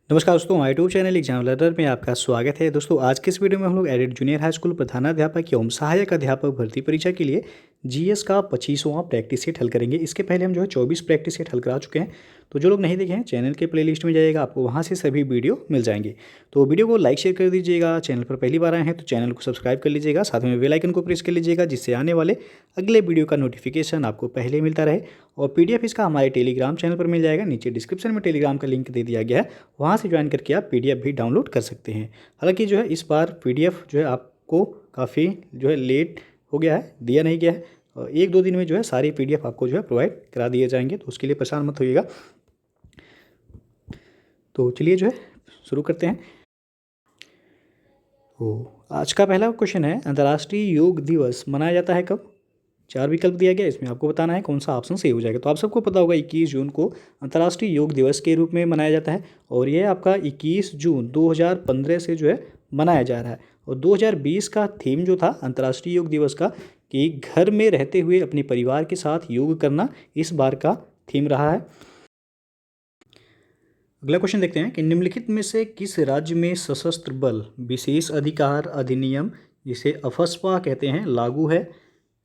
नमस्कार दोस्तों, हमारे यूट्यूब चैनल एग्जाम लर्नर में आपका स्वागत है। दोस्तों, आज के इस वीडियो में हम लोग एडेड जूनियर हाई स्कूल प्रधानाध्यापक एवं सहायक अध्यापक भर्ती परीक्षा के लिए जीएस का 25वां प्रैक्टिस सेट हल करेंगे। इसके पहले हम 24 प्रैक्टिस सेट हल करा चुके हैं। तो जो लोग नहीं देखे हैं, चैनल के प्लेलिस्ट में जाइएगा, आपको वहाँ से सभी वीडियो मिल जाएंगे। तो वीडियो को लाइक शेयर कर दीजिएगा। चैनल पर पहली बार आए हैं तो चैनल को सब्सक्राइब कर लीजिएगा, साथ में बेल आइकन को प्रेस कर लीजिएगा, जिससे आने वाले अगले वीडियो का नोटिफिकेशन आपको पहले मिलता रहे। और पीडीएफ इसका हमारे टेलीग्राम चैनल पर मिल जाएगा। नीचे डिस्क्रिप्शन में टेलीग्राम का लिंक दे दिया गया है, वहाँ से ज्वाइन करके आप पीडीएफ भी डाउनलोड कर सकते हैं। हालांकि इस बार पीडीएफ आपको काफ़ी लेट हो गया है, दिया नहीं गया है। और 1-2 दिन में सारी पीडीएफ आपको प्रोवाइड करा दिए जाएंगे, तो उसके लिए परेशान मत होइएगा। तो चलिए शुरू करते हैं। तो आज का पहला क्वेश्चन है, अंतर्राष्ट्रीय योग दिवस मनाया जाता है कब? 4 विकल्प दिया गया, इसमें आपको बताना है कौन सा ऑप्शन सही हो जाएगा। तो आप सबको पता होगा 21 जून को अंतर्राष्ट्रीय योग दिवस के रूप में मनाया जाता है, और यह आपका 21 जून 2015 से मनाया जा रहा है। और 2020 का थीम था अंतर्राष्ट्रीय योग दिवस का, कि घर में रहते हुए अपने परिवार के साथ योग करना, इस बार का थीम रहा है। अगला क्वेश्चन देखते हैं कि निम्नलिखित में से किस राज्य में सशस्त्र बल विशेष अधिकार अधिनियम, जिसे अफस्पा कहते हैं, लागू है?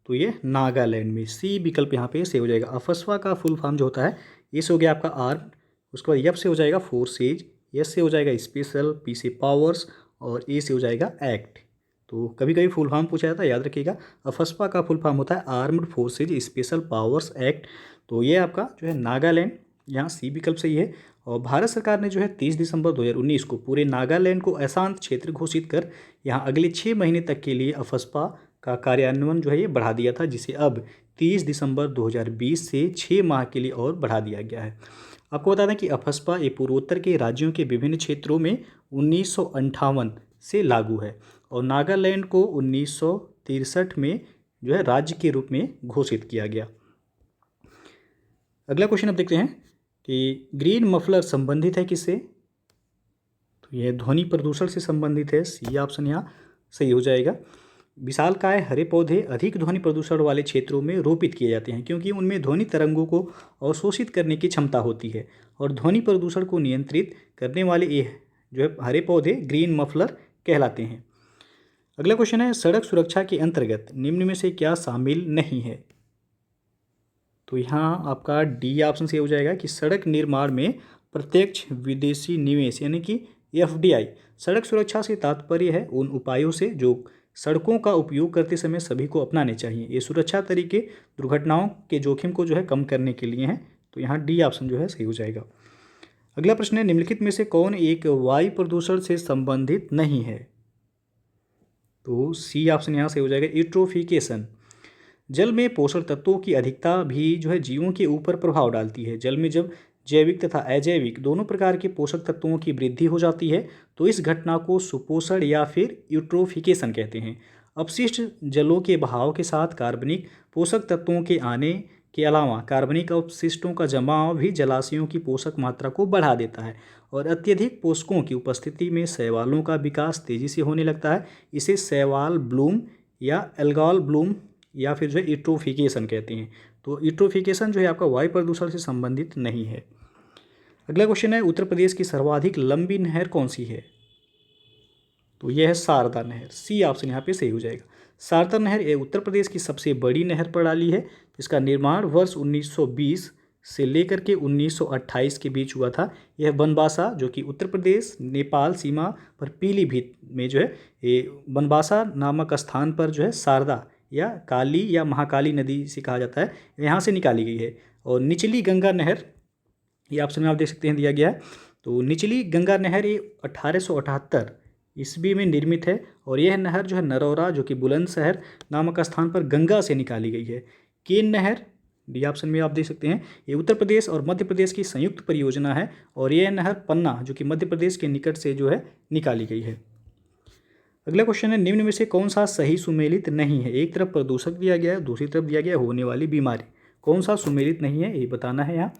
तो ये नागालैंड में। सी विकल्प यहाँ पे से हो जाएगा। अफस्पा का फुल फॉर्म होता है, ये से हो गया आपका आर्म, उसके बाद एफ से हो जाएगा फोर्सेज, एस से हो जाएगा स्पेशल, पी से पावर्स, और ए से हो जाएगा एक्ट। तो कभी कभी फुल फॉर्म पूछा जाता है, याद रखिएगा। अफस्पा का फुल फॉर्म होता है armed forces special powers act. तो ये आपका नागालैंड, यहाँ सी विकल्प सही है। और भारत सरकार ने 30 दिसंबर 2019 को पूरे नागालैंड को अशांत क्षेत्र घोषित कर यहाँ अगले 6 महीने तक के लिए अफस्पा का कार्यान्वयन ये बढ़ा दिया था, जिसे अब 30 दिसंबर 2020 से 6 माह के लिए और बढ़ा दिया गया है। आपको बता दें कि अफस्पा ये पूर्वोत्तर के राज्यों के विभिन्न क्षेत्रों में 1958 से लागू है, और नागालैंड को 1963 में राज्य के रूप में घोषित किया गया। अगला क्वेश्चन अब देखते हैं कि ग्रीन मफलर संबंधित है किससे? तो यह ध्वनि प्रदूषण से संबंधित है। सी ऑप्शन यहाँ सही हो जाएगा। विशालकाय हरे पौधे अधिक ध्वनि प्रदूषण वाले क्षेत्रों में रोपित किए जाते हैं, क्योंकि उनमें ध्वनि तरंगों को अवशोषित करने की क्षमता होती है, और ध्वनि प्रदूषण को नियंत्रित करने वाले ये हरे पौधे ग्रीन मफलर कहलाते हैं। अगला क्वेश्चन है, सड़क सुरक्षा के अंतर्गत निम्न में से क्या शामिल नहीं है? तो यहाँ आपका डी ऑप्शन से हो जाएगा कि सड़क निर्माण में प्रत्यक्ष विदेशी निवेश, यानी कि एफडीआई। सड़क सुरक्षा से तात्पर्य है उन उपायों से जो सड़कों का उपयोग करते समय सभी को अपनाने चाहिए। ये सुरक्षा तरीके दुर्घटनाओं के जोखिम को कम करने के लिए हैं। तो यहाँ डी ऑप्शन सही हो जाएगा। अगला प्रश्न है, निम्नलिखित में से कौन एक वायु प्रदूषण से संबंधित नहीं है? तो सी ऑप्शन यहाँ से हो जाएगा, यूट्रोफिकेशन। जल में पोषक तत्वों की अधिकता भी जीवों के ऊपर प्रभाव डालती है। जल में जब जैविक तथा अजैविक दोनों प्रकार के पोषक तत्वों की वृद्धि हो जाती है, तो इस घटना को सुपोषण या फिर यूट्रोफिकेशन कहते हैं। अपशिष्ट जलों के बहाव के साथ कार्बनिक पोषक तत्वों के आने के अलावा कार्बनिक अपशिष्टों का जमाव भी जलाशयों की पोषक मात्रा को बढ़ा देता है, और अत्यधिक पोषकों की उपस्थिति में शैवालों का विकास तेजी से होने लगता है। इसे शैवाल ब्लूम या एल्गल ब्लूम या फिर यूट्रोफिकेशन कहते हैं। तो यूट्रोफिकेशन आपका वायु प्रदूषण से संबंधित नहीं है। अगला क्वेश्चन है, उत्तर प्रदेश की सर्वाधिक लंबी नहर कौन सी है? तो यह है शारदा नहर। सी ऑप्शन यहाँ पे सही हो जाएगा। शारदा नहर ये उत्तर प्रदेश की सबसे बड़ी नहर प्रणाली है, जिसका निर्माण वर्ष 1920 से लेकर के 1928 के बीच हुआ था। यह बनबासा, जो कि उत्तर प्रदेश नेपाल सीमा पर पीलीभीत में ये बनबासा नामक स्थान पर शारदा या काली या महाकाली नदी से कहा जाता है, यहाँ से निकाली गई है। और निचली गंगा नहर, ये ऑप्शन में आप देख सकते हैं दिया गया है। तो निचली गंगा नहर ये 1878 ईस्वी में निर्मित है, और यह नहर नरौरा, जो कि बुलंदशहर नामक स्थान पर गंगा से निकाली गई है। केन नहर, डी ऑप्शन में आप देख सकते हैं, ये उत्तर प्रदेश और मध्य प्रदेश की संयुक्त परियोजना है, और यह नहर पन्ना, जो कि मध्य प्रदेश के निकट से निकाली गई है। अगला क्वेश्चन है, निम्न में से कौन सा सही सुमेलित नहीं है? एक तरफ प्रदूषक दिया गया है, दूसरी तरफ दिया गया होने वाली बीमारी, कौन सा सुमेलित नहीं है ये बताना है यहाँ।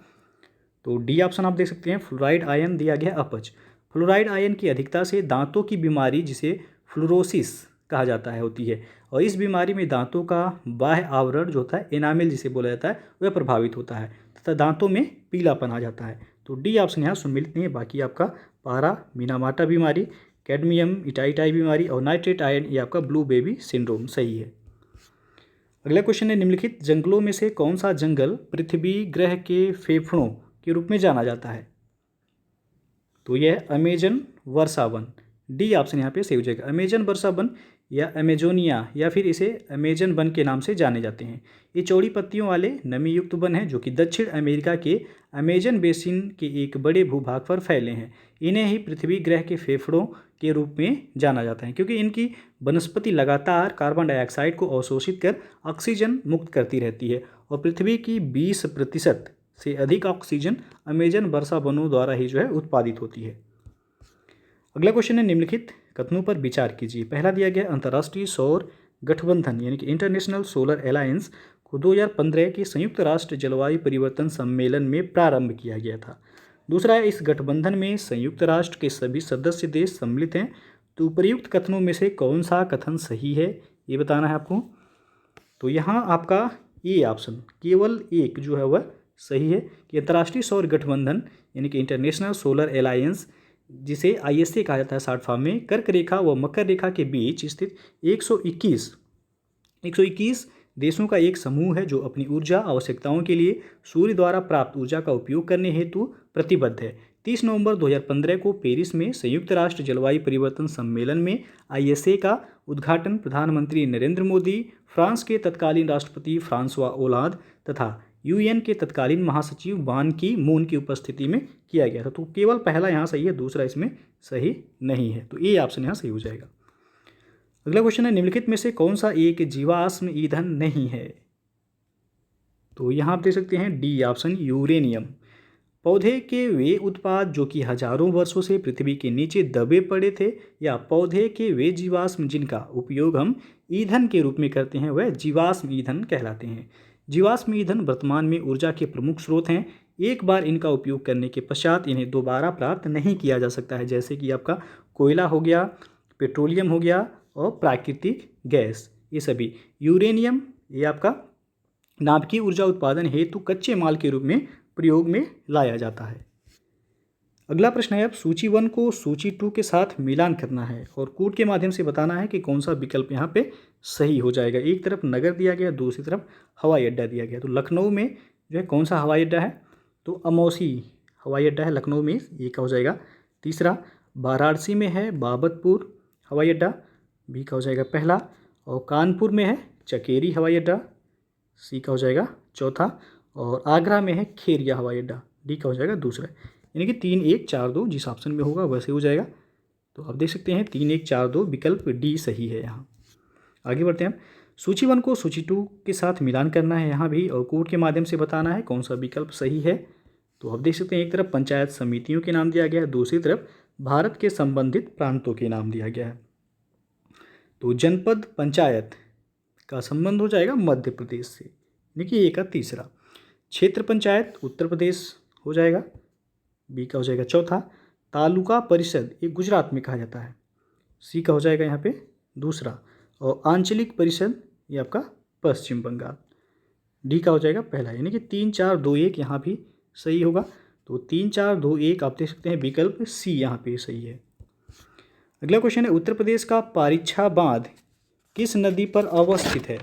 तो डी ऑप्शन आप देख सकते हैं, फ्लोराइड आयन दिया गया अपच। फ्लोराइड आयन की अधिकता से दांतों की बीमारी, जिसे फ्लोरोसिस कहा जाता है, होती है, और इस बीमारी में दांतों का बाह्य आवरण होता है, एनामेल जिसे बोला जाता है, वह प्रभावित होता है तथा दांतों में पीलापन आ जाता है। तो डी ऑप्शन यहाँ सम्मिलित नहीं है। बाकी आपका पारा मिनामाटा बीमारी, कैडमियम इटाइटाई बीमारी और नाइट्रेट आयन, ये आपका ब्लू बेबी सिंड्रोम सही है। अगला क्वेश्चन है, निम्नलिखित जंगलों में से कौन सा जंगल पृथ्वी ग्रह के फेफड़ों के रूप में जाना जाता है? तो यह अमेजन वर्षा वन, डी ऑप्शन यहाँ पे सही हो जाएगा। अमेजन वर्षा वन या अमेजोनिया या फिर इसे अमेजन वन के नाम से जाने जाते हैं। ये चौड़ी पत्तियों वाले नमी युक्त वन हैं जो कि दक्षिण अमेरिका के अमेजन बेसिन के एक बड़े भूभाग पर फैले हैं। इन्हें ही पृथ्वी ग्रह के फेफड़ों के रूप में जाना जाता है क्योंकि इनकी वनस्पति लगातार कार्बन डाइऑक्साइड को अवशोषित कर ऑक्सीजन मुक्त करती रहती है और पृथ्वी की 20% से अधिक ऑक्सीजन अमेजन वर्षा वनों द्वारा ही जो है उत्पादित होती है। अगला क्वेश्चन है, निम्नलिखित कथनों पर विचार कीजिए। पहला दिया गया, अंतर्राष्ट्रीय सौर गठबंधन यानी कि इंटरनेशनल सोलर अलायंस को 2015 के संयुक्त राष्ट्र जलवायु परिवर्तन सम्मेलन में प्रारंभ किया गया था। दूसरा है, इस गठबंधन में संयुक्त राष्ट्र के सभी सदस्य देश सम्मिलित हैं। तो उपर्युक्त कथनों में से कौन सा कथन सही है ये बताना है आपको। तो यहाँ आपका ए ऑप्शन केवल एक जो है वह सही है कि अंतर्राष्ट्रीय सौर गठबंधन यानी कि इंटरनेशनल सोलर अलायंस, जिसे ISA कहा जाता है शॉर्ट फॉर्म में, कर्क रेखा व मकर रेखा के बीच स्थित 121 देशों का एक समूह है जो अपनी ऊर्जा आवश्यकताओं के लिए सूर्य द्वारा प्राप्त ऊर्जा का उपयोग करने हेतु प्रतिबद्ध है। 30 नवंबर 2015 को पेरिस में संयुक्त राष्ट्र जलवायु परिवर्तन सम्मेलन में ISA का उद्घाटन प्रधानमंत्री नरेंद्र मोदी, फ्रांस के तत्कालीन राष्ट्रपति फ्रांसवा ओलांद तथा UN के तत्कालीन महासचिव बान की मून की उपस्थिति में किया गया था। तो केवल पहला यहाँ सही है, दूसरा इसमें सही नहीं है। तो ए ऑप्शन यहाँ सही हो जाएगा। अगला क्वेश्चन है, निम्नलिखित में से कौन सा एक जीवाश्म ईंधन नहीं है? तो यहाँ आप देख सकते हैं डी ऑप्शन यूरेनियम। पौधे के वे उत्पाद जो कि हजारों वर्षों से पृथ्वी के नीचे दबे पड़े थे या पौधे के वे जीवाश्म जिनका उपयोग हम ईंधन के रूप में करते हैं वह जीवाश्म ईंधन कहलाते हैं। जीवाश्म ईंधन वर्तमान में ऊर्जा के प्रमुख स्रोत हैं। एक बार इनका उपयोग करने के पश्चात इन्हें दोबारा प्राप्त नहीं किया जा सकता है, जैसे कि आपका कोयला हो गया, पेट्रोलियम हो गया और प्राकृतिक गैस, ये सभी। यूरेनियम ये आपका नाभिकीय ऊर्जा उत्पादन हेतु कच्चे माल के रूप में प्रयोग में लाया जाता है। अगला प्रश्न है, अब सूची 1 को सूची 2 के साथ मिलान करना है और कोड के माध्यम से बताना है कि कौन सा विकल्प यहाँ पे सही हो जाएगा। एक तरफ नगर दिया गया, दूसरी तरफ हवाई अड्डा दिया गया। तो लखनऊ में जो है कौन सा हवाई अड्डा है? तो अमौसी हवाई अड्डा है लखनऊ में, ये का हो जाएगा। तीसरा, वाराणसी में है बाबतपुर हवाई अड्डा, बी का हो जाएगा पहला। और कानपुर में है चकेरी हवाई अड्डा, सी का हो जाएगा चौथा। और आगरा में है खेरिया हवाई अड्डा, डी का हो जाएगा दूसरा। यानी कि 3 1 4 2 जिस ऑप्शन में होगा वैसे हो जाएगा। तो आप देख सकते हैं 3 1 4 2 विकल्प डी सही है। यहाँ आगे बढ़ते हैं। सूची 1 को सूची 2 के साथ मिलान करना है यहाँ भी और कोड के माध्यम से बताना है कौन सा विकल्प सही है। तो आप देख सकते हैं एक तरफ पंचायत समितियों के नाम दिया गया है, दूसरी तरफ भारत के संबंधित प्रांतों के नाम दिया गया है। तो जनपद पंचायत का संबंध हो जाएगा मध्य प्रदेश से, यानी कि ए का तीसरा। क्षेत्र पंचायत उत्तर प्रदेश हो जाएगा, बी का हो जाएगा चौथा। तालुका परिषद ये गुजरात में कहा जाता है, सी का हो जाएगा यहाँ पे दूसरा। और आंचलिक परिषद ये आपका पश्चिम बंगाल, डी का हो जाएगा पहला। यानी कि 3 4 2 1 यहाँ भी सही होगा। तो 3 4 2 1 आप देख सकते हैं विकल्प सी यहाँ पे सही है। अगला क्वेश्चन है, उत्तर प्रदेश का पारीछा बांध किस नदी पर अवस्थित है?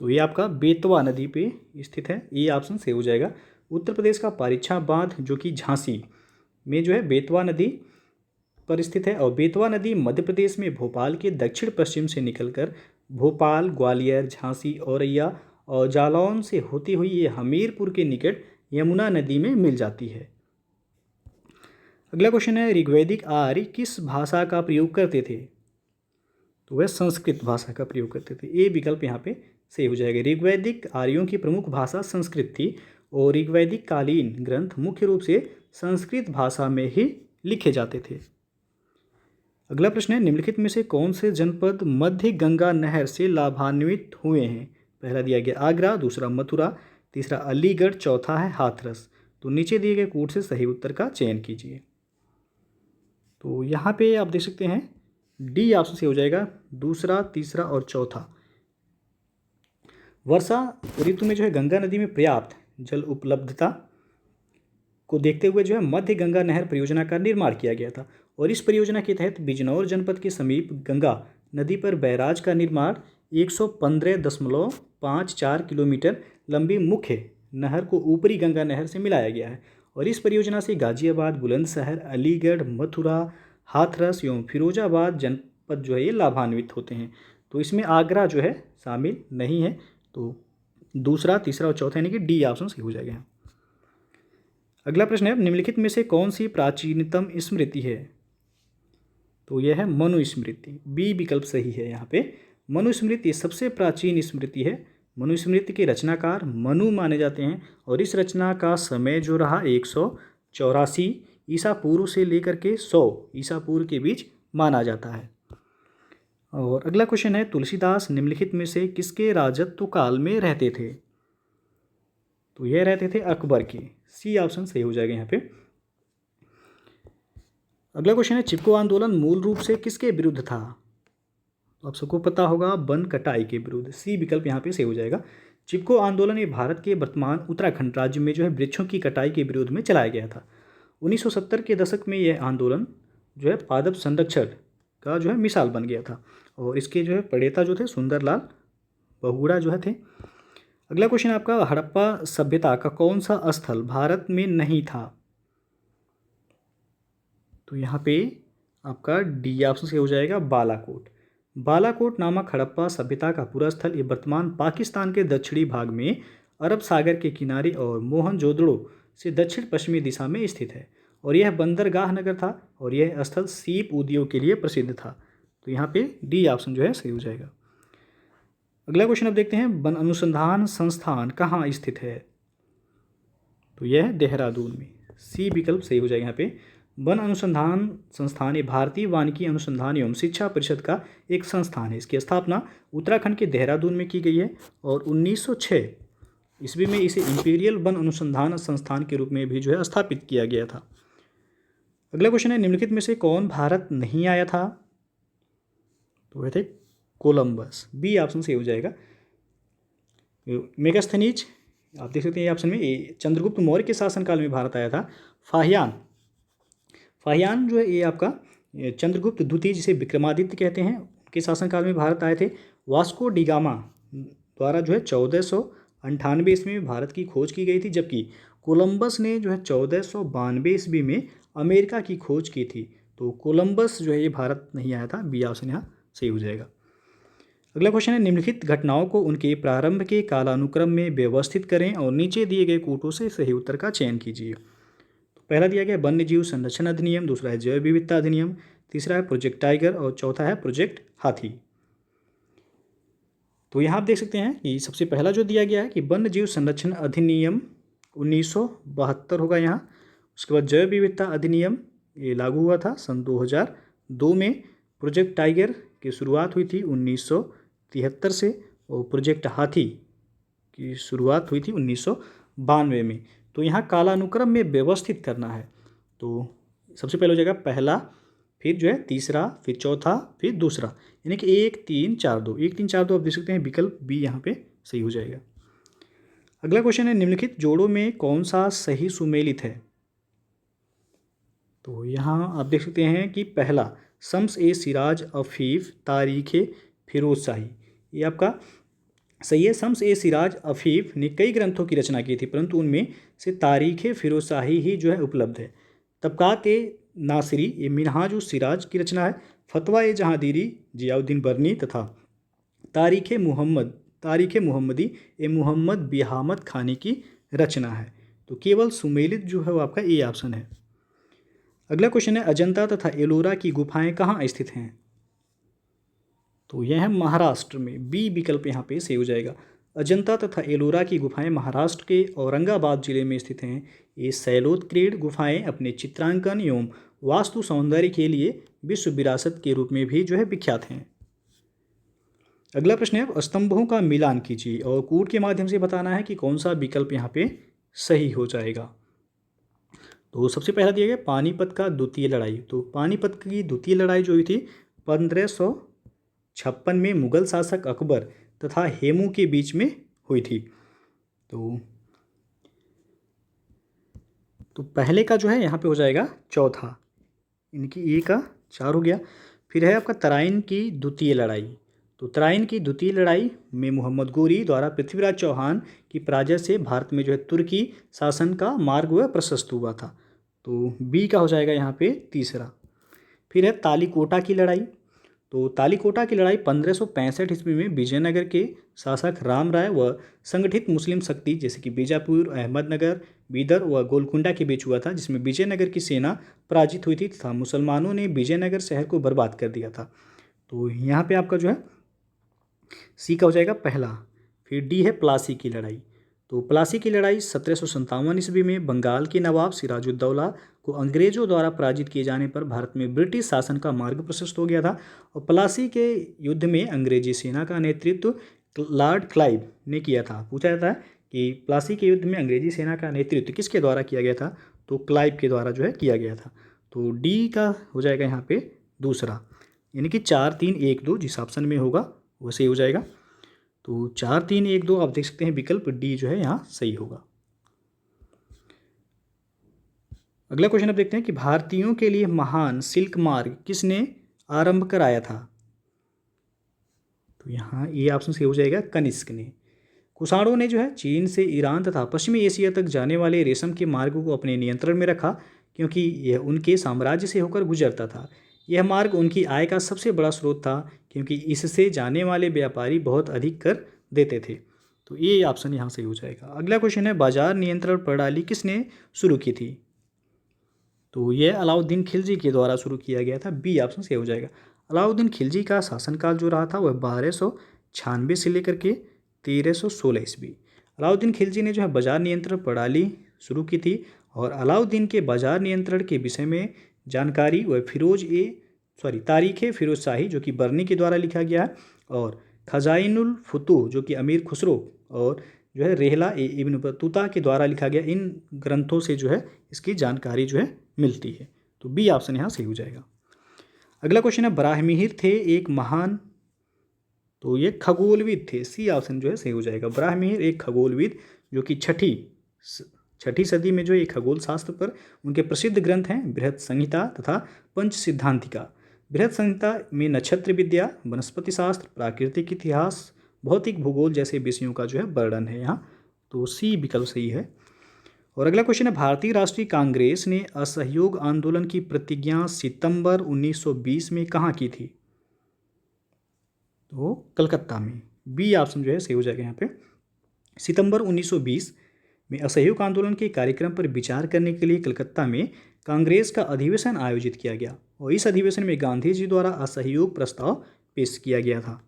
तो ये आपका बेतवा नदी पे स्थित है, ये ऑप्शन सही हो जाएगा। उत्तर प्रदेश का पारीछा बांध जो कि झांसी में जो है बेतवा नदी पर स्थित है और बेतवा नदी मध्य प्रदेश में भोपाल के दक्षिण पश्चिम से निकलकर भोपाल, ग्वालियर, झांसी, औरैया और जालौन से होती हुई ये हमीरपुर के निकट यमुना नदी में मिल जाती है। अगला क्वेश्चन है, ऋग्वैदिक आर्य किस भाषा का प्रयोग करते थे? तो वह संस्कृत भाषा का प्रयोग करते थे, ये विकल्प यहाँ पे सही हो जाएगा। ऋग्वैदिक आर्यों की प्रमुख भाषा संस्कृत थी और ऋग्वैदिक कालीन ग्रंथ मुख्य रूप से संस्कृत भाषा में ही लिखे जाते थे। अगला प्रश्न है, निम्नलिखित में से कौन से जनपद मध्य गंगा नहर से लाभान्वित हुए हैं? पहला दिया गया आगरा, दूसरा मथुरा, तीसरा अलीगढ़, चौथा है हाथरस। तो नीचे दिए गए कोड से सही उत्तर का चयन कीजिए। तो यहाँ पे आप देख सकते हैं डी ऑप्शन से हो जाएगा दूसरा, तीसरा और चौथा। वर्षा ऋतु में जो है गंगा नदी में पर्याप्त जल उपलब्धता को देखते हुए जो है मध्य गंगा नहर परियोजना का निर्माण किया गया था। और इस परियोजना के तहत बिजनौर जनपद के समीप गंगा नदी पर बैराज का निर्माण 115.54 किलोमीटर लंबी मुख्य नहर को ऊपरी गंगा नहर से मिलाया गया है। और इस परियोजना से गाजियाबाद, बुलंदशहर, अलीगढ़, मथुरा, हाथरस एवं फिरोजाबाद जनपद जो है ये लाभान्वित होते हैं। तो इसमें आगरा जो है शामिल नहीं है। तो दूसरा, तीसरा और चौथा यानी कि डी ऑप्शन सही हो जाएगा। अगला प्रश्न है, निम्नलिखित में से कौन सी प्राचीनतम स्मृति है? तो यह है मनुस्मृति। बी विकल्प सही है यहाँ पे। मनुस्मृति सबसे प्राचीन स्मृति है। मनुस्मृति के रचनाकार मनु माने जाते हैं और इस रचना का समय जो रहा 184 ईसा पूर्व से लेकर के 100 ईसा पूर्व के बीच माना जाता है। और अगला क्वेश्चन है, तुलसीदास निम्नलिखित में से किसके राजत्व काल में रहते थे? तो यह रहते थे अकबर के। सी ऑप्शन सही हो जाएगा यहाँ पे। अगला क्वेश्चन है, चिपको आंदोलन मूल रूप से किसके विरुद्ध था? तो आप सबको पता होगा, वन कटाई के विरुद्ध। सी विकल्प यहाँ पे सही हो जाएगा। चिपको आंदोलन ये भारत के वर्तमान उत्तराखंड राज्य में जो है वृक्षों की कटाई के विरोध में चलाया गया था। 1970 के दशक में यह आंदोलन जो है पादप संरक्षण का जो है मिसाल बन गया था और इसके जो है प्रणेता जो थे सुंदरलाल बहुगुणा जो है थे। अगला क्वेश्चन आपका, हड़प्पा सभ्यता का कौन सा स्थल भारत में नहीं था? तो यहाँ पे आपका डी ऑप्शन से हो जाएगा बालाकोट। बालाकोट नामक हड़प्पा सभ्यता का पूरा स्थल ये वर्तमान पाकिस्तान के दक्षिणी भाग में अरब सागर के किनारे और मोहनजोदड़ो से दक्षिण पश्चिमी दिशा में स्थित है और यह बंदरगाह नगर था और यह स्थल सीप उद्योग के लिए प्रसिद्ध था। तो यहाँ पे डी ऑप्शन जो है सही हो जाएगा। अगला क्वेश्चन अब देखते हैं, वन अनुसंधान संस्थान कहाँ स्थित है? तो यह है देहरादून में। सी विकल्प सही हो जाएगा यहाँ पे। वन अनुसंधान संस्थान ये भारतीय वानिकी अनुसंधान एवं शिक्षा परिषद का एक संस्थान है। इसकी स्थापना उत्तराखंड के देहरादून में की गई है और 1906 ईस्वी में इसे इंपीरियल वन अनुसंधान संस्थान के रूप में भी जो है स्थापित किया गया था। अगला क्वेश्चन है, निम्नलिखित में से कौन भारत नहीं आया था? तो वह थे कोलंबस। बी ऑप्शन सही हो जाएगा। मेगास्थनीज आप देख सकते हैं ऑप्शन में, चंद्रगुप्त मौर्य के शासनकाल में भारत आया था। फाहियान जो है ये आपका चंद्रगुप्त द्वितीय जिसे विक्रमादित्य कहते हैं उनके शासनकाल में भारत आए थे। वास्को डी गामा द्वारा जो है 1498 ईस्वी में भारत की खोज की गई थी, जबकि कोलंबस ने जो है 1492 ईस्वी में अमेरिका की खोज की थी। तो कोलंबस जो है ये भारत नहीं आया था। बी ऑप्शन यहाँ सही हो जाएगा। अगला क्वेश्चन है, निम्नलिखित घटनाओं को उनके प्रारंभ के कालानुक्रम में व्यवस्थित करें और नीचे दिए गए कूटों से सही उत्तर का चयन कीजिए। तो पहला दिया गया वन्य जीव संरक्षण अधिनियम, दूसरा है जैव विविधता अधिनियम, तीसरा है प्रोजेक्ट टाइगर और चौथा है प्रोजेक्ट हाथी। तो यहाँ आप देख सकते हैं कि सबसे पहला जो दिया गया है कि वन्य जीव संरक्षण अधिनियम 1972 होगा यहाँ। उसके बाद जैव विविधता अधिनियम ये लागू हुआ था सन 2002 में। प्रोजेक्ट टाइगर की शुरुआत हुई थी 1973 से और प्रोजेक्ट हाथी की शुरुआत हुई थी 1992 में। तो यहाँ कालानुक्रम में व्यवस्थित करना है। तो सबसे पहले हो जाएगा पहला, फिर जो है तीसरा, फिर चौथा, फिर दूसरा, यानी कि 1 3 4 2। 1 3 4 2 आप देख सकते हैं, विकल्प बी यहाँ पे सही हो जाएगा। अगला क्वेश्चन है, निम्नलिखित जोड़ों में कौन सा सही सुमेलित है? तो यहाँ आप देख सकते हैं कि पहला शम्स ए सिराज अफीफ तारीख़ फिरोज शाही, ये आपका सही है। शम्स ए सिराज अफीफ ने कई ग्रंथों की रचना की थी, परंतु उनमें से तारीख़ फिरोज शाही ही जो है उपलब्ध है। तबकात ए नासिरी ये मिनहाज उस सिराज की रचना है। फतवा ए जहांदीरी जियाउद्दीन बरनी तथा तारीख़ मुहम्मदी ए मोहम्मद बिहामद खानी की रचना है। तो केवल सुमेलित जो है वो आपका ए ऑप्शन है। अगला क्वेश्चन है, अजंता तथा एलोरा की गुफाएं कहाँ स्थित हैं? तो यह है महाराष्ट्र में। बी विकल्प यहाँ पे सही हो जाएगा। अजंता तथा एलोरा की गुफाएं महाराष्ट्र के औरंगाबाद जिले में स्थित हैं। ये शैलोत्क्रीड गुफाएं अपने चित्रांकन एवं वास्तु सौंदर्य के लिए विश्व विरासत के रूप में भी जो है विख्यात हैं। अगला प्रश्न है, स्तंभों का मिलान कीजिए और कूट के माध्यम से बताना है कि कौन सा विकल्प यहाँ पे सही हो जाएगा। तो सबसे पहला दिया गया पानीपत का द्वितीय लड़ाई। तो पानीपत की द्वितीय लड़ाई जो हुई थी 1556 में मुगल शासक अकबर तथा हेमू के बीच में हुई थी। तो तो पहले का जो है यहाँ पे हो जाएगा चौथा, इनकी ए का 4 हो गया। फिर है आपका तराइन की द्वितीय लड़ाई। तो तराइन की द्वितीय लड़ाई में मोहम्मद गोरी द्वारा पृथ्वीराज चौहान की पराजय से भारत में जो है तुर्की शासन का मार्ग वह प्रशस्त हुआ था। तो बी का हो जाएगा यहाँ पे तीसरा। फिर है तालीकोटा की लड़ाई। तो तालीकोटा की लड़ाई 1565 ईस्वी में विजयनगर के शासक राम राय व संगठित मुस्लिम शक्ति जैसे कि बीजापुर, अहमदनगर, बीदर व गोलकुंडा के बीच हुआ था, जिसमें विजयनगर की सेना पराजित हुई थी तथा मुसलमानों ने विजयनगर शहर को बर्बाद कर दिया था। तो यहाँ पे आपका जो है सी का हो जाएगा पहला। फिर डी है प्लासी की लड़ाई। तो प्लासी की लड़ाई 1757 ईस्वी में बंगाल के नवाब सिराजुद्दौला को अंग्रेजों द्वारा पराजित किए जाने पर भारत में ब्रिटिश शासन का मार्ग प्रशस्त हो गया था। और प्लासी के युद्ध में अंग्रेजी सेना का नेतृत्व लॉर्ड क्लाइव ने किया था। पूछा जाता है कि प्लासी के युद्ध में अंग्रेजी सेना का नेतृत्व किसके द्वारा किया गया था, तो क्लाइव के द्वारा जो है किया गया था। तो डी का हो जाएगा यहाँ पे दूसरा, यानी कि 4, 3, 1, 2 जिस ऑप्शन में होगा वो सही हो जाएगा। तो 4, 3, 1, 2 आप देख सकते हैं विकल्प डी जो है यहाँ सही होगा। अगला क्वेश्चन आप देखते हैं कि भारतीयों के लिए महान सिल्क मार्ग किसने आरंभ कराया था। तो यहाँ ये ऑप्शन सही हो जाएगा कनिष्क ने। कुषाणों ने जो है चीन से ईरान तथा पश्चिमी एशिया तक जाने वाले रेशम के मार्गों को अपने नियंत्रण में रखा, क्योंकि यह उनके साम्राज्य से होकर गुजरता था। यह मार्ग उनकी आय का सबसे बड़ा स्रोत था, क्योंकि इससे जाने वाले व्यापारी बहुत अधिक कर देते थे। तो ये ऑप्शन यहाँ सही हो जाएगा। अगला क्वेश्चन है बाजार नियंत्रण प्रणाली किसने शुरू की थी। तो यह अलाउद्दीन खिलजी के द्वारा शुरू किया गया था। बी ऑप्शन सही हो जाएगा। अलाउद्दीन खिलजी का शासनकाल जो रहा था वह 1296 से लेकर के 1316 ईस्वी। अलाउद्दीन खिलजी ने जो है बाजार नियंत्रण प्रणाली शुरू की थी, और अलाउद्दीन के बाजार नियंत्रण के विषय में जानकारी वह तारीख़ फिरोज शाही जो कि बर्नी के द्वारा लिखा गया है, और खजाइनुल फुतूह जो कि अमीर खुसरो और जो है रेहला इब्न बतूता के द्वारा लिखा गया, इन ग्रंथों से जो है इसकी जानकारी जो है मिलती है। तो बी ऑप्शन यहाँ सही हो जाएगा। अगला क्वेश्चन है बराहमिहिर थे एक महान, तो ये खगोलविद थे। सी ऑप्शन जो है सही हो जाएगा। बराहमिहिर एक खगोलविद जो कि छठी सदी में जो एक खगोल शास्त्र पर उनके प्रसिद्ध ग्रंथ हैं बृहत संहिता तथा पंच सिद्धांतिका। बृहत संहिता में नक्षत्र विद्या, वनस्पति शास्त्र, प्राकृतिक इतिहास, भौतिक भूगोल जैसे विषयों का जो है वर्णन है यहाँ। तो सी विकल्प सही है। और अगला क्वेश्चन है भारतीय राष्ट्रीय कांग्रेस ने असहयोग आंदोलन की प्रतिज्ञा सितंबर 1920 में कहाँ की थी। तो कलकत्ता में। बी ऑप्शन जो है सही हो जाएगा यहाँ पे। सितंबर 1920 में असहयोग आंदोलन के कार्यक्रम पर विचार करने के लिए कलकत्ता में कांग्रेस का अधिवेशन आयोजित किया गया, और इस अधिवेशन में गांधी जी द्वारा असहयोग प्रस्ताव पेश किया गया था।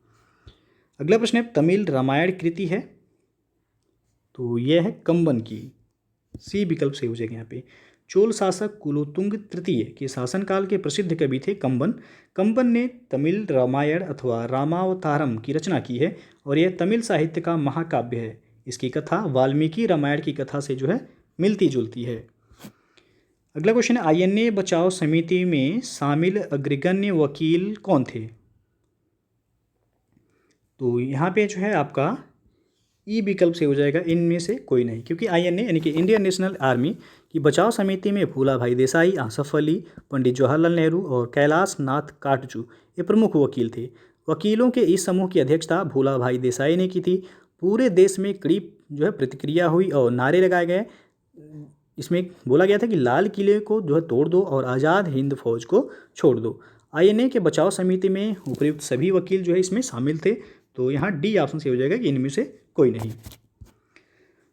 अगला प्रश्न है तमिल रामायण कृति है, तो यह है कंबन की। सी विकल्प सही हो जाएगा यहाँ पे। चोल शासक कुलोतुंग तृतीय के शासनकाल के प्रसिद्ध कवि थे कंबन। कंबन ने तमिल रामायण अथवा रामावतारम की रचना की है, और यह तमिल साहित्य का महाकाव्य है। इसकी कथा वाल्मीकि रामायण की कथा से जो है मिलती जुलती है। अगला क्वेश्चन है आईएनए बचाओ समिति में शामिल अग्रगण्य वकील कौन थे। तो यहाँ पे जो है आपका ई विकल्प से हो जाएगा इनमें से कोई नहीं, क्योंकि आईएनए यानी कि इंडियन नेशनल आर्मी की बचाव समिति में फूला भाई देसाई, आसफ अली, पंडित जवाहरलाल नेहरू और कैलाश नाथ काटजू ये प्रमुख वकील थे। वकीलों के इस समूह की अध्यक्षता भूला भाई देसाई ने की थी। पूरे देश में कड़ी जो है प्रतिक्रिया हुई और नारे लगाए गए। इसमें बोला गया था कि लाल किले को जो है तोड़ दो और आज़ाद हिंद फौज को छोड़ दो। आईएनए के बचाव समिति में उपयुक्त सभी वकील जो है इसमें शामिल थे। तो यहाँ डी ऑप्शन से हो जाएगा कि इनमें से कोई नहीं।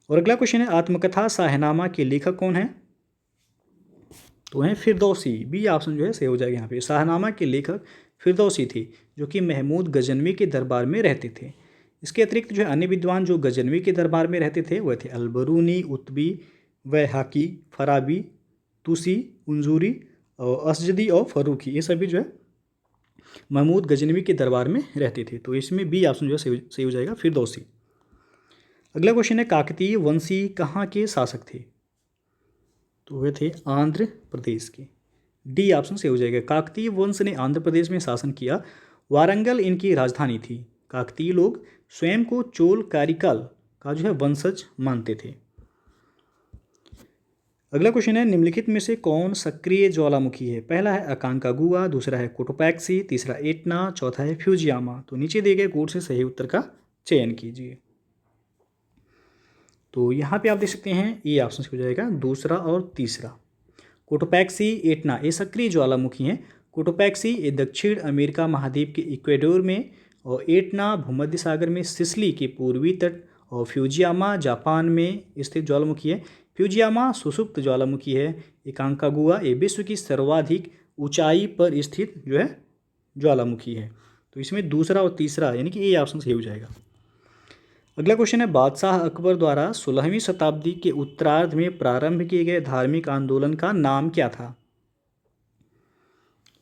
और अगला क्वेश्चन है आत्मकथा शाहनामा के लेखक कौन है। तो हैं फिरदौसी। बी ऑप्शन जो है सही हो जाएगा यहाँ पे। शाहनामा के लेखक फिरदौसी थे, जो कि महमूद गजनवी के दरबार में रहते थे। इसके अतिरिक्त जो है अन्य विद्वान जो गजनवी के दरबार में रहते थे वह थे अलबरूनी, उत्बी, वैहाकी, फराबी, तुसी, उंजूरी और असजदी और फरूखी। ये सभी जो है महमूद गजनवी के दरबार में रहते थे। तो इसमें बी ऑप्शन जो है सही हो जाएगा फिरदौसी। अगला क्वेश्चन है काकतीय वंशी कहाँ के शासक थे। तो वे थे आंध्र प्रदेश के। डी ऑप्शन से हो जाएगा। काकतीय वंश ने आंध्र प्रदेश में शासन किया। वारंगल इनकी राजधानी थी। काकतीय लोग स्वयं को चोल कारिकाल का जो है वंशज मानते थे। अगला क्वेश्चन है, निम्नलिखित में से कौन सक्रिय ज्वालामुखी है? पहला है अकांकागुआ, दूसरा है कोटोपैक्सी, तीसरा एटना, चौथा है फ्यूजियामा। तो नीचे दिए गए कोड से सही उत्तर का चयन कीजिए। तो यहाँ पे आप देख सकते हैं ए ऑप्शन हो जाएगा दूसरा और तीसरा। कोटोपैक्सी, एटना ये सक्रिय ज्वालामुखी हैं। कोटोपैक्सी ये दक्षिण अमेरिका महाद्वीप के इक्वेडोर में, और एटना भूमध्य सागर में सिसिली के पूर्वी तट, और फ्यूजियामा जापान में स्थित ज्वालामुखी है। फ्यूजियामा सुषुप्त ज्वालामुखी है। अकांकागुआ ये विश्व की सर्वाधिक ऊंचाई पर स्थित जो है ज्वालामुखी है। तो इसमें दूसरा और तीसरा यानी कि ए ऑप्शन सही हो जाएगा। अगला क्वेश्चन है, बादशाह अकबर द्वारा 16वीं शताब्दी के उत्तरार्ध में प्रारंभ किए गए धार्मिक आंदोलन का नाम क्या था?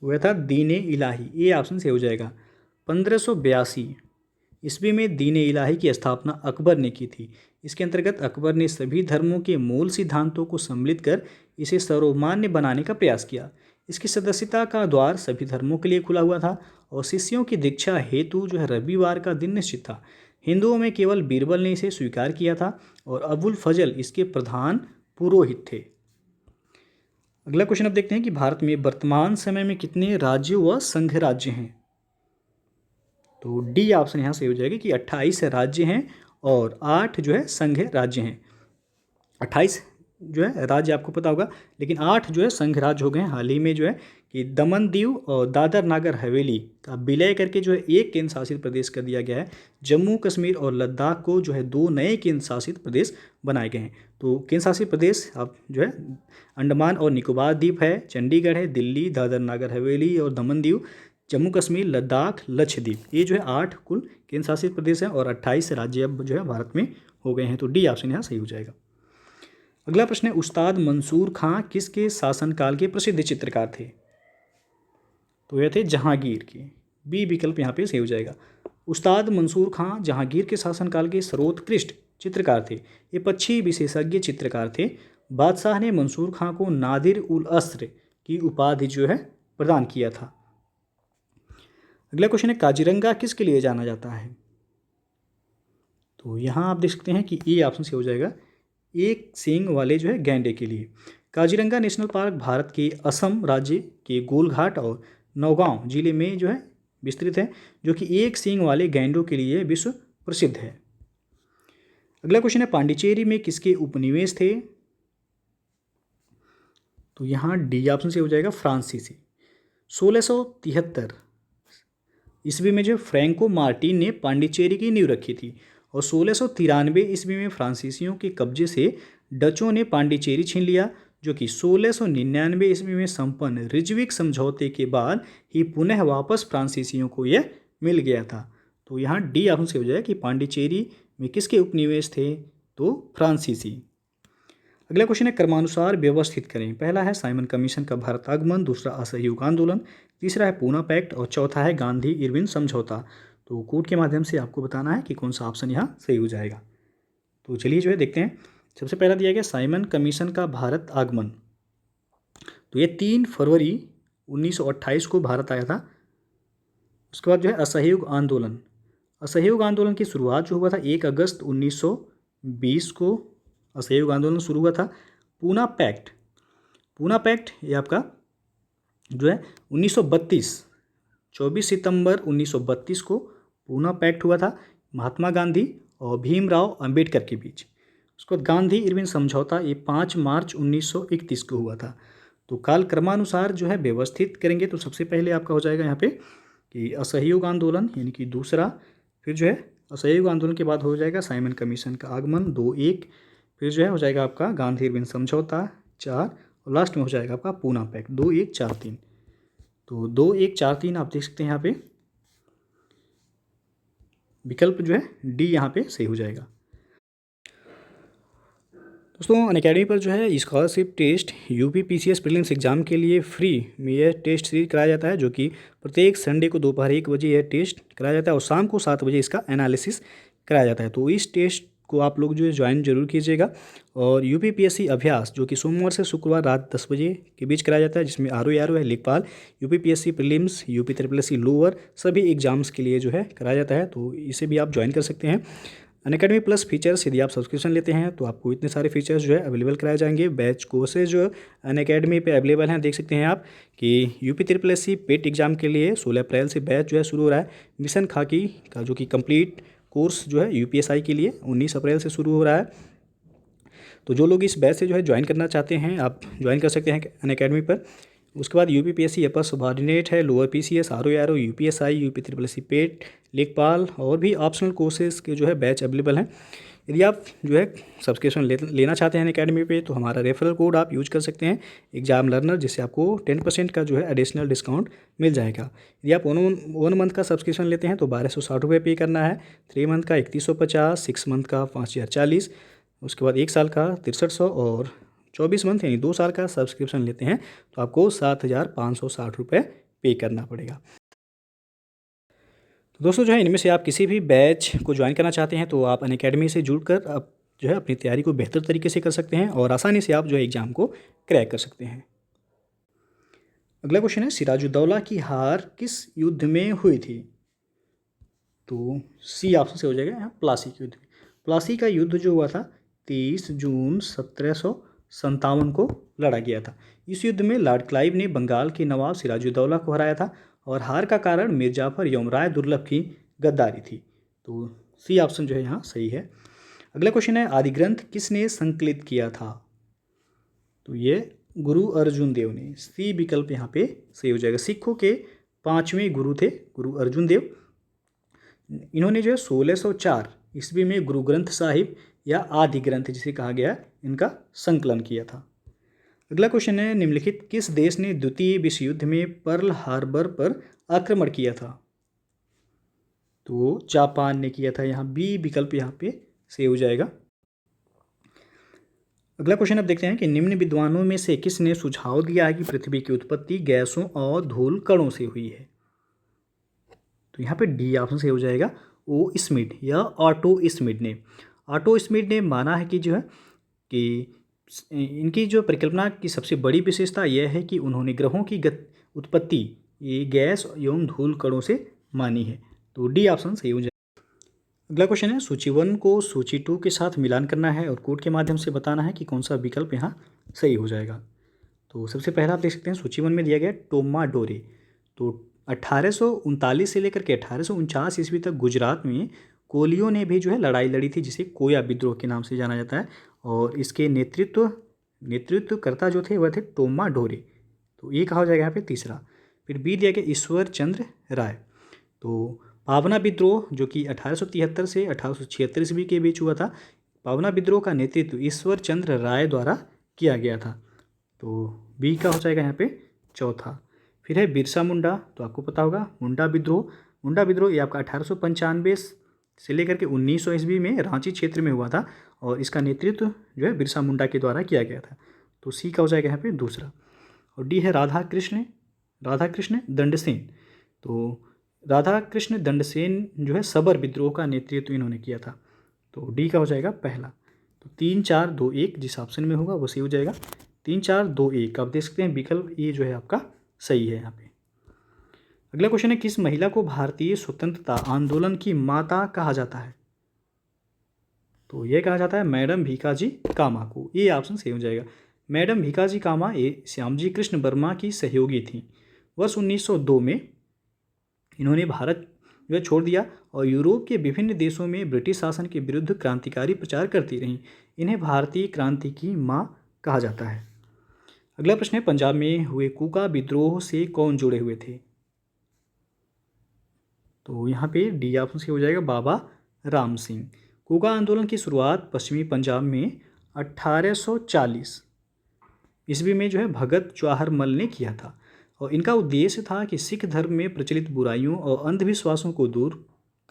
वह था दीन ए इलाही। ये ऑप्शन से हो जाएगा। 1582 ईस्वी में दीन ए इलाही की स्थापना अकबर ने की थी। इसके अंतर्गत अकबर ने सभी धर्मों के मूल सिद्धांतों को सम्मिलित कर इसे सर्वमान्य बनाने का प्रयास किया। इसकी सदस्यता का द्वार सभी धर्मों के लिए खुला हुआ था, और शिष्यों की दीक्षा हेतु जो है रविवार का दिन निश्चित था। हिंदुओं में केवल बीरबल ने इसे स्वीकार किया था, और अबुल फजल इसके प्रधान पुरोहित थे। अगला क्वेश्चन अब देखते हैं कि भारत में वर्तमान समय में कितने राज्य व संघ राज्य हैं? तो डी ऑप्शन यहाँ से हो जाएगा कि 28 राज्य हैं और 8 जो है संघ राज्य हैं। 28 जो है राज्य आपको पता होगा, लेकिन 8 जो है संघ राज्य हो गए हैं। हाल ही में जो है कि दमन दीव और दादर नागर हवेली का विलय करके जो है एक केंद्र शासित प्रदेश कर दिया गया है। जम्मू कश्मीर और लद्दाख को जो है 2 नए केंद्र शासित प्रदेश बनाए गए हैं। तो केंद्र शासित प्रदेश आप जो है अंडमान और निकोबार द्वीप है, चंडीगढ़ है, दिल्ली, दादर नागर हवेली और दमन दीव, जम्मू कश्मीर, लद्दाख, लक्षद्वीप। ये जो है 8 कुल केंद्र शासित प्रदेश हैं, और 28 राज्य अब जो है भारत में हो गए हैं। तो डी ऑप्शन यहाँ सही हो जाएगा। अगला प्रश्न है, उस्ताद मंसूर खां किसके शासनकाल के प्रसिद्ध चित्रकार थे? तो यह थे जहांगीर के। बी विकल्प यहाँ पे सही हो जाएगा। उस्ताद मंसूर खां जहांगीर के शासनकाल के सर्वोत्कृष्ट चित्रकार थे। ये पक्षी विशेषज्ञ चित्रकार थे। बादशाह ने मंसूर खां को नादिर उल अस्र की उपाधि जो है प्रदान किया था। अगला क्वेश्चन है, काजीरंगा किसके लिए जाना जाता है? तो यहाँ आप देख सकते हैं कि ए ऑप्शन से हो जाएगा एक सींग वाले जो है गैंडे के लिए। काजीरंगा नेशनल पार्क भारत के असम राज्य के गोलघाट और नौगांव जिले में जो है विस्तृत है, जो कि एक सींग वाले गैंडों के लिए विश्व प्रसिद्ध है। अगला क्वेश्चन है, पांडिचेरी में किसके उपनिवेश थे? तो यहाँ डी ऑप्शन से हो जाएगा फ्रांसीसी। 1673 ईस्वी में जो फ्रैंको मार्टिन ने पांडिचेरी की नींव रखी थी, और 1693 ईस्वी में फ्रांसीसियों के कब्जे से डचों ने पांडिचेरी छीन लिया, जो कि 1699 ईस्वी में संपन्न रिजविक समझौते के बाद ही पुनः वापस फ्रांसीसियों को यह मिल गया था। तो यहाँ डी ऑप्शन से हो जाएगा कि पांडिचेरी में किसके उपनिवेश थे? तो फ्रांसीसी। अगला क्वेश्चन है, क्रमानुसार व्यवस्थित करें। पहला है साइमन कमीशन का भारत आगमन, दूसरा असहयोग आंदोलन, तीसरा है पूना पैक्ट, और चौथा है गांधी इरविन समझौता। तो कोड के माध्यम से आपको बताना है कि कौन सा ऑप्शन यहाँ सही हो जाएगा। तो चलिए जो है देखते हैं। सबसे पहला दिया गया साइमन कमीशन का भारत आगमन। तो ये 3 फरवरी 1928 को भारत आया था। उसके बाद जो है असहयोग आंदोलन। असहयोग आंदोलन की शुरुआत जो हुआ था 1 अगस्त 1920 को असहयोग आंदोलन शुरू हुआ था। पूना पैक्ट, पूना पैक्ट ये आपका जो है 1932 24 सितंबर 1932 को पूना पैक्ट हुआ था महात्मा गांधी और भीमराव अंबेडकर के बीच। उसके बाद गांधी इरविन समझौता ये 5 मार्च 1931 को हुआ था। तो काल क्रमानुसार जो है व्यवस्थित करेंगे तो सबसे पहले आपका हो जाएगा यहाँ पे कि असहयोग आंदोलन यानी कि दूसरा, फिर जो है असहयोग आंदोलन के बाद हो जाएगा साइमन कमीशन का आगमन 2-1, फिर जो है हो जाएगा आपका गांधी इरविन समझौता 4, और लास्ट में हो जाएगा आपका पूना पैक्ट 2-1-4-3। तो 2-1-4-3 आप देख सकते हैं यहाँ पे विकल्प जो है डी यहाँ पे सही हो जाएगा। दोस्तों अनअकैडमी पर जो है scholarship test UP PCS prelims exam के लिए फ्री में यह टेस्ट सीरीज कराया जाता है, जो कि प्रत्येक संडे को दोपहर 1 बजे यह टेस्ट कराया जाता है और शाम को 7 बजे इसका एनालिसिस कराया जाता है। तो इस टेस्ट को आप लोग जो है ज्वाइन जरूर कीजिएगा। और यूपीपीएससी अभ्यास जो कि सोमवार से शुक्रवार रात 10 बजे के बीच कराया जाता है, जिसमें आरओ है, लेखपाल, UPPSC prelims, UP SSSC lower सभी एग्जाम्स के लिए जो है कराया जाता है। तो इसे भी आप ज्वाइन कर सकते हैं। अनअकैडमी प्लस फीचर्स, यदि आप सब्सक्रिप्शन लेते हैं तो आपको इतने सारे फीचर्स जो है अवेलेबल कराए जाएंगे। बैच कोर्सेज जो अनअकैडमी पे अवेलेबल हैं, देख सकते हैं आप कि UP triple S C PET exam के लिए 16 अप्रैल से बैच जो है शुरू हो रहा है। मिशन खाकी का जो कि कंप्लीट कोर्स जो है यूपीएसआई के लिए 19 अप्रैल से शुरू हो रहा है। तो जो लोग इस बैच से जो है ज्वाइन करना चाहते हैं, आप ज्वाइन कर सकते हैं अनअकैडमी पर। उसके बाद यूपीपीएससी अपर सबऑर्डिनेट है, lower PCS, RO UPSI, UP triple S C PET, लेखपाल और भी ऑप्शनल कोर्सेज के जो है बैच अवेलेबल हैं। यदि आप जो है सब्सक्रिप्शन लेना चाहते हैं अनअकैडमी पे तो हमारा रेफरल कोड आप यूज कर सकते हैं एग्जाम लर्नर, जिससे आपको 10% का जो है एडिशनल डिस्काउंट मिल जाएगा। यदि आप वन मंथ का सब्सक्रिप्शन लेते हैं तो 1260 रुपये पे करना है, 3 मंथ का 3150, 6 मंथ का 5040, उसके बाद 1 साल का 6300 और 24 मंथ यानी 2 साल का सब्सक्रिप्शन लेते हैं तो आपको 7560 रुपये पे करना पड़ेगा। तो दोस्तों जो है इनमें से आप किसी भी बैच को ज्वाइन करना चाहते हैं तो आप अनअकैडमी से जुड़कर आप जो है अपनी तैयारी को बेहतर तरीके से कर सकते हैं और आसानी से आप जो है एग्ज़ाम को क्रैक कर सकते हैं। अगला क्वेश्चन है, सिराजुद्दौला की हार किस युद्ध में हुई थी? तो सी ऑप्शन से हो जाएगा यहाँ, प्लासी के युद्ध में। प्लासी का युद्ध जो हुआ था 30 जून 1757 को लड़ा गया था। इस युद्ध में लॉर्ड क्लाइव ने बंगाल के नवाब सिराजुद्दौला को हराया था और हार का कारण मिर्जाफर यमराय दुर्लभ की गद्दारी थी। तो सी ऑप्शन जो है यहाँ सही है। अगला क्वेश्चन है, आदि ग्रंथ किसने संकलित किया था? तो ये गुरु अर्जुन देव ने। सी विकल्प यहाँ पे सही हो जाएगा। सिखों के 5वें गुरु थे गुरु अर्जुन देव। इन्होंने जो है 1604 ईस्वी में गुरु ग्रंथ साहिब या आदि ग्रंथ जिसे कहा गया इनका संकलन किया था। अगला क्वेश्चन है, निम्नलिखित किस देश ने द्वितीय विश्व युद्ध में पर्ल हार्बर पर आक्रमण किया था? तो जापान ने किया था। यहाँ बी विकल्प यहाँ पे सही हो जाएगा। अगला क्वेश्चन अब देखते हैं कि निम्न विद्वानों में से किसने सुझाव दिया है कि पृथ्वी की उत्पत्ति गैसों और धूल कणों से हुई है? तो यहाँ पे डी ऑप्शन सही हो जाएगा, ओ स्मिथ या ऑटो स्मिथ ने। ऑटो स्मिथ ने माना है कि जो है कि इनकी जो परिकल्पना की सबसे बड़ी विशेषता यह है कि उन्होंने ग्रहों की उत्पत्ति ये गैस एवं धूल कणों से मानी है। तो डी ऑप्शन सही हो जाएगा। अगला क्वेश्चन है, सूची 1 को सूची 2 के साथ मिलान करना है और कोड के माध्यम से बताना है कि कौन सा विकल्प यहाँ सही हो जाएगा। तो सबसे पहला आप देख सकते हैं सूची 1 में दिया गया टोमा डोरे। तो 1839 से लेकर के 1849 ईस्वी तक गुजरात में कोलियों ने भी जो है लड़ाई लड़ी थी, जिसे कोया विद्रोह के नाम से जाना जाता है और इसके नेतृत्वकर्ता जो थे वह थे टोमा डोरे। तो ये कहा हो जाएगा यहाँ पे तीसरा। फिर बी दिया गया ईश्वर चंद्र राय। तो पावना विद्रोह जो कि 1873 से 1876 ईस्वी के बीच हुआ था, पावना विद्रोह का नेतृत्व ईश्वर चंद्र राय द्वारा किया गया था। तो बी का हो जाएगा यहाँ पे चौथा। फिर है बिरसा मुंडा। तो आपको पता होगा मुंडा विद्रोह ये आपका 1895 से लेकर के 1900 ईस्वी में रांची क्षेत्र में हुआ था और इसका नेतृत्व जो है बिरसा मुंडा के द्वारा किया गया था। तो सी का हो जाएगा यहाँ पे दूसरा। और डी है राधा कृष्ण दंडसेन। तो राधा कृष्ण दंडसेन जो है सबर विद्रोह का नेतृत्व इन्होंने किया था। तो डी का हो जाएगा पहला। तो 3 4 2 1 जिस ऑप्शन में होगा वो सही हो जाएगा। 3 4 2 1 आप देख सकते हैं विकल्प ये जो है आपका सही है यहाँ पे। अगला क्वेश्चन है, किस महिला को भारतीय स्वतंत्रता आंदोलन की माता कहा जाता है? तो ये कहा जाता है मैडम भीकाजी कामा को। ये ऑप्शन सही हो जाएगा। मैडम भीकाजी कामा ये श्यामजी कृष्ण वर्मा की सहयोगी थी। वर्ष 1902 में इन्होंने भारत जो है छोड़ दिया और यूरोप के विभिन्न देशों में ब्रिटिश शासन के विरुद्ध क्रांतिकारी प्रचार करती रहीं। इन्हें भारतीय क्रांति की माँ कहा जाता है। अगला प्रश्न है, पंजाब में हुए कूका विद्रोह से कौन जुड़े हुए थे? तो यहाँ पे डी ऑप्शन से हो जाएगा बाबा राम सिंह। कूका आंदोलन की शुरुआत पश्चिमी पंजाब में 1840 ईस्वी में जो है भगत जवाहर मल ने किया था और इनका उद्देश्य था कि सिख धर्म में प्रचलित बुराइयों और अंधविश्वासों को दूर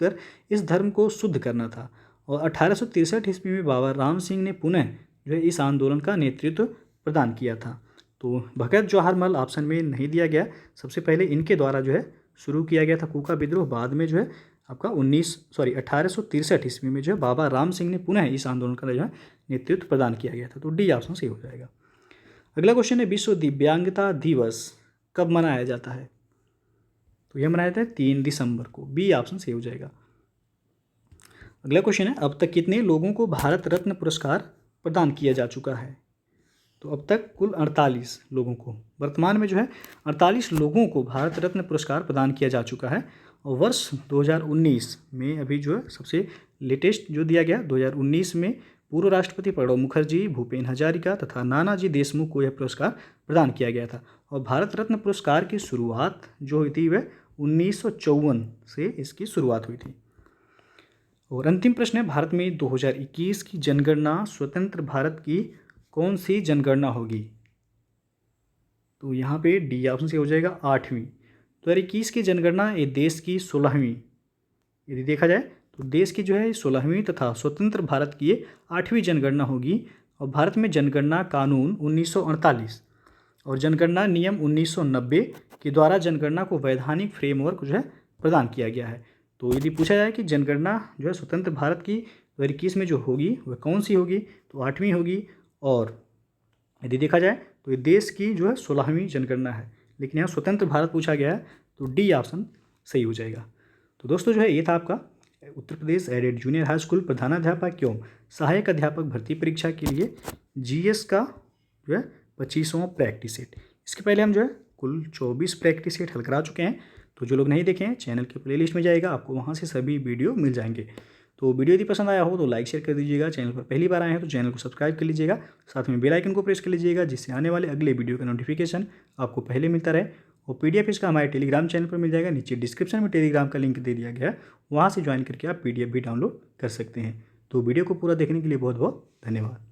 कर इस धर्म को शुद्ध करना था। और 1863 ईस्वी में बाबा राम सिंह ने पुनः जो है इस आंदोलन का नेतृत्व प्रदान किया था। तो भगत जवाहर मल ऑप्शन में नहीं दिया गया। सबसे पहले इनके द्वारा जो है शुरू किया गया था कूका विद्रोह। बाद में जो है आपका 1863 ईस्वी में जो है बाबा राम सिंह ने पुनः इस आंदोलन का जो है नेतृत्व प्रदान किया गया था। तो डी ऑप्शन सही हो जाएगा। अगला क्वेश्चन है, विश्व दिव्यांगता दिवस कब मनाया जाता है? तो यह मनाया जाता है 3 दिसंबर को। बी ऑप्शन सही हो जाएगा। अगला क्वेश्चन है, अब तक कितने लोगों को भारत रत्न पुरस्कार प्रदान किया जा चुका है? तो अब तक कुल 48 लोगों को, वर्तमान में जो है 48 लोगों को भारत रत्न पुरस्कार प्रदान किया जा चुका है। और वर्ष 2019 में अभी जो है सबसे लेटेस्ट जो दिया गया, 2019 में पूर्व राष्ट्रपति प्रणब मुखर्जी, भूपेन हजारिका तथा नानाजी देशमुख को यह पुरस्कार प्रदान किया गया था। और भारत रत्न पुरस्कार की शुरुआत जो हुई थी वह 1954 से इसकी शुरुआत हुई थी। और अंतिम प्रश्न है, भारत में 2021 की जनगणना स्वतंत्र भारत की कौन सी जनगणना होगी? तो यहाँ पे डी ऑप्शन से हो जाएगा 8वीं। 2021 की जनगणना ये देश की 16वीं, यदि देखा जाए तो देश की जो है 16वीं तथा स्वतंत्र भारत की ये 8वीं जनगणना होगी। और भारत में जनगणना कानून 1948 और जनगणना नियम 1990 के द्वारा जनगणना को वैधानिक फ्रेमवर्क जो है प्रदान किया गया है। तो यदि पूछा जाए कि जनगणना जो है स्वतंत्र भारत की 2021 में जो होगी वह कौन सी होगी, तो 8वीं होगी। और यदि देखा जाए तो ये देश की जो है 16वीं जनगणना है, लेकिन यहाँ स्वतंत्र भारत पूछा गया है तो डी ऑप्शन सही हो जाएगा। तो दोस्तों जो है ये था आपका Uttar Pradesh added junior high school प्रधानाध्यापक एवं सहायक अध्यापक भर्ती परीक्षा के लिए जीएस का जो है 25वां प्रैक्टिस सेट। इसके पहले हम जो है कुल 24 प्रैक्टिस सेट हल करा चुके हैं। तो जो लोग नहीं देखे हैं चैनल के प्लेलिस्ट में जाएगा, आपको वहाँ से सभी वीडियो मिल जाएंगे। तो वीडियो यदि पसंद आया हो तो लाइक शेयर कर दीजिएगा। चैनल पर पहली बार आए हैं तो चैनल को सब्सक्राइब कर लीजिएगा, साथ में बेल आइकन को प्रेस कर लीजिएगा, जिससे आने वाले अगले वीडियो का नोटिफिकेशन आपको पहले मिलता रहे। और पीडीएफ इसका हमारे टेलीग्राम चैनल पर मिल जाएगा, नीचे डिस्क्रिप्शन में टेलीग्राम का लिंक दे दिया गया है, वहाँ से ज्वाइन करके आप पीडीएफ भी डाउनलोड कर सकते हैं। तो वीडियो को पूरा देखने के लिए बहुत बहुत धन्यवाद।